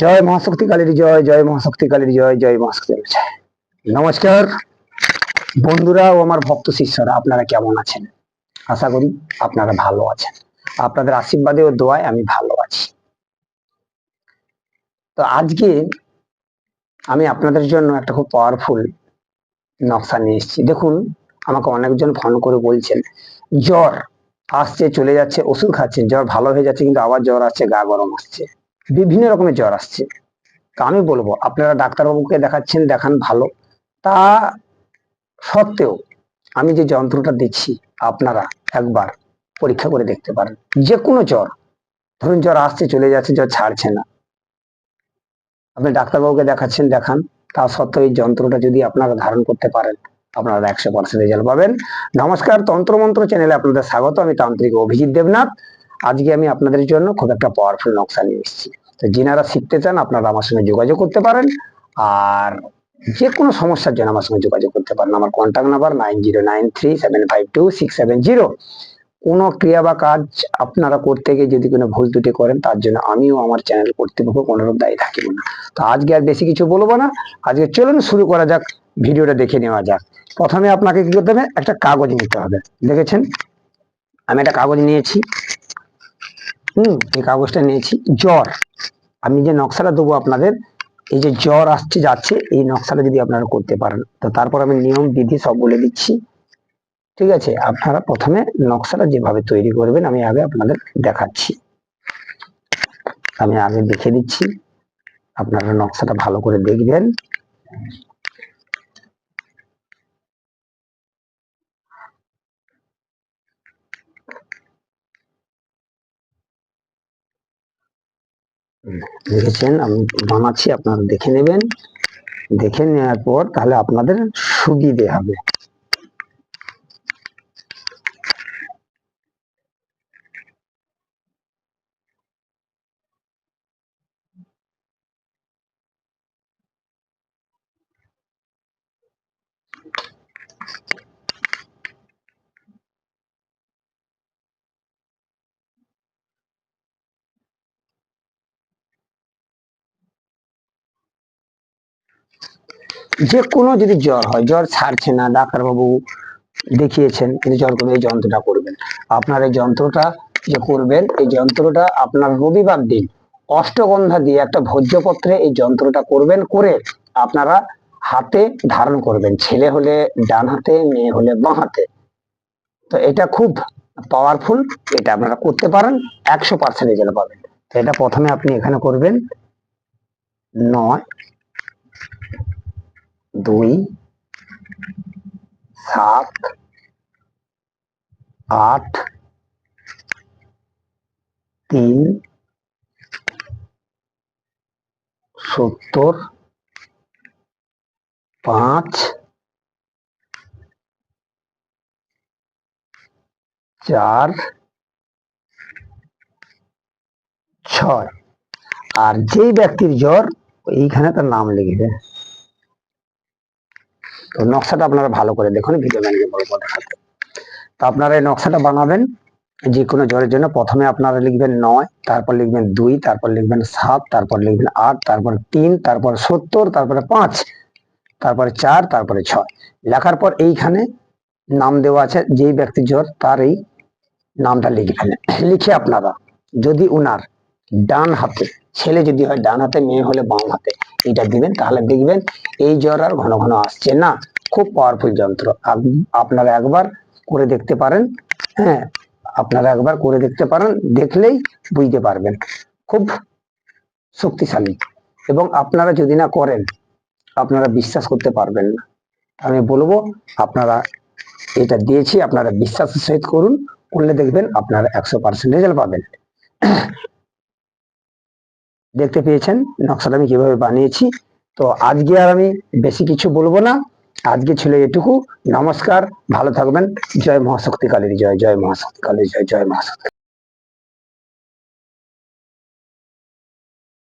জয় মহাশক্তি কালীর জয়, জয় মহাশক্তি কালীর জয়, জয় মহাশক্তি কালীর জয়। নমস্কার বন্ধুরা ও আমার ভক্ত শিষ্যরা, আপনারা কেমন আছেন? আশা করি আপনারা ভালো আছেন। আপনাদের আশীর্বাদে ও দোয়ায় আমি ভালো আছি। তো আজকে আমি আপনাদের জন্য একটা খুব পাওয়ারফুল নকশা নিয়ে এসেছি। দেখুন, আমাকে অনেকজন ফোন করে বলছেন জ্বর আসছে, চলে যাচ্ছে, ওষুধ খাচ্ছেন, জ্বর ভালো হয়ে যাচ্ছে, কিন্তু আবার জ্বর আসছে, গা গরম আসছে, বিভিন্ন রকমের জ্বর আসছে। তা আমি বলবো, আপনারা ডাক্তারবাবুকে দেখাচ্ছেন, দেখান ভালো, তা সত্ত্বেও আমি যে যন্ত্রটা দিচ্ছি আপনারা একবার পরীক্ষা করে দেখতে পারেন। যে কোনো জ্বর, ধরুন জ্বর আসছে, চলে যাচ্ছে, জ্বর ছাড়ছে না, আপনি ডাক্তারবাবুকে দেখাচ্ছেন, দেখান, তা সত্ত্বেও এই যন্ত্রটা যদি আপনারা ধারণ করতে পারেন, আপনারা 100% রেজাল্ট পাবেন। নমস্কার, তন্ত্রমন্ত্র চ্যানেলে আপনাদের স্বাগত। আমি তান্ত্রিক অভিজিৎ দেবনাথ। আজকে আমি আপনাদের জন্য খুব একটা পাওয়ারফুল নকশা নিয়ে এসেছি। তো যিনারা শিখতে চান, আপনারা আমার সঙ্গে যোগাযোগ করতে পারেন। আর যে কোনো সমস্যার জন্য আমার সঙ্গে যোগাযোগ করতে পারেন। আমার কন্ট্যাক্ট নাম্বার 9093752670। কোনো ক্রিয়া বা কাজ আপনারা করতে গিয়ে যদি কোনো ভুল ত্রুটি করেন, তার জন্য আমিও আমার চ্যানেল কর্তৃপক্ষ কোনোরূপ দায়ী থাকিব না। তো আজকে আর বেশি কিছু বলবো না, আজকে চলুন শুরু করা যাক, ভিডিওটা দেখে নেওয়া যাক। প্রথমে আপনাকে কি করতে হবে, একটা কাগজ নিতে হবে। দেখেছেন, আমি একটা কাগজ নিয়েছি। এই কাগজটা নিয়েছি। জ্বর, আমি যে নকশাটা দেবো আপনাদের, এই যে জ্বর আসছে যাচ্ছে, এই নকশাটা যদি আপনারা করতে পারেন, তো তারপর আমি নিয়ম বিধি সব বলে দিচ্ছি। ঠিক আছে, আপনারা প্রথমে নকশাটা যেভাবে তৈরি করবেন আমি আগে আপনাদের দেখাচ্ছি। আমি আগে দেখে দিচ্ছি, আপনারা নকশাটা ভালো করে দেখবেন। দেখেছেন, আমি বানাচ্ছি, আপনারা দেখে নেবেন। দেখে নেওয়ার পর তাহলে আপনাদের সুবিধে হবে। যে কোনো যদি জ্বর হয়, জ্বর ছাড়ছে না, ডাক্তারবাবু দেখিয়েছেন কিন্তু জ্বর কমে, এই যন্ত্রটা করবেন। আপনার এই যন্ত্রটা যে করবেন, এই যন্ত্রটা আপনার রবিবার দিন অষ্টগন্ধা দিয়ে একটা ভোজ্যপত্রে এই যন্ত্রটা করবেন, করে আপনারা হাতে ধারণ করবেন। ছেলে হলে ডান হাতে, মেয়ে হলে বাঁ হাতে। তো এটা খুব পাওয়ারফুল, এটা আপনারা করতে পারেন, 100% রেজাল্ট পাবেন। তো এটা প্রথমে আপনি এখানে করবেন 9 2 7 8 3 70 5 4 6। আর যেই ব্যক্তির জ্বর, এইখানে তার নাম লিখবে। তো নকশাটা আপনারা ভালো করে দেখুন, ভিডিও ম্যানকে বলবো দেখাতে। তো আপনারা এই নকশাটা বানাবেন যে কোনো জ্বরের জন্য। প্রথমে আপনারা লিখবেন 9, তারপর লিখবেন 2, তারপর লিখবেন 7, তারপর লিখবেন 8, তারপর 3, তারপর 70, তারপরে 5, তারপরে 4, তারপরে 6। লেখার পর এইখানে নাম দেওয়া আছে, যেই ব্যক্তির জ্বর তার এই নামটা লিখবেন। লিখে আপনারা যদি উনার ডান হাতে, ছেলে যদি হয় ডান হাতে, মেয়ে হলে বাম হাতে, এটা দিবেন, তাহলে দেখবেন এই জ্বর আর ঘন ঘন আসছে না। খুব পাওয়ারফুল যন্ত্র, আপনারা একবার করে দেখতে পারেন। হ্যাঁ, আপনারা একবার করে দেখতে পারেন, দেখলেই বুঝতে পারবেন, খুব শক্তিশালী। এবং আপনারা যদি না করেন, আপনারা বিশ্বাস করতে পারবেন না। আমি বলবো আপনারা এটা দিয়েছি, আপনারা বিশ্বাসের সহিত করুন, করলে দেখবেন আপনারা 100% রেজাল্ট পাবেন। দেখতে পেয়েছেন নকশাটা আমি কিভাবে বানিয়েছি। তো আজকে আর আমি বেশি কিছু বলবো না, আজকে ছিল এটুকু। নমস্কার, ভালো থাকবেন। জয় মহাশক্তি কালীর জয়, জয় মহাশক্তি কালীর জয়, জয় মহাশক্তি।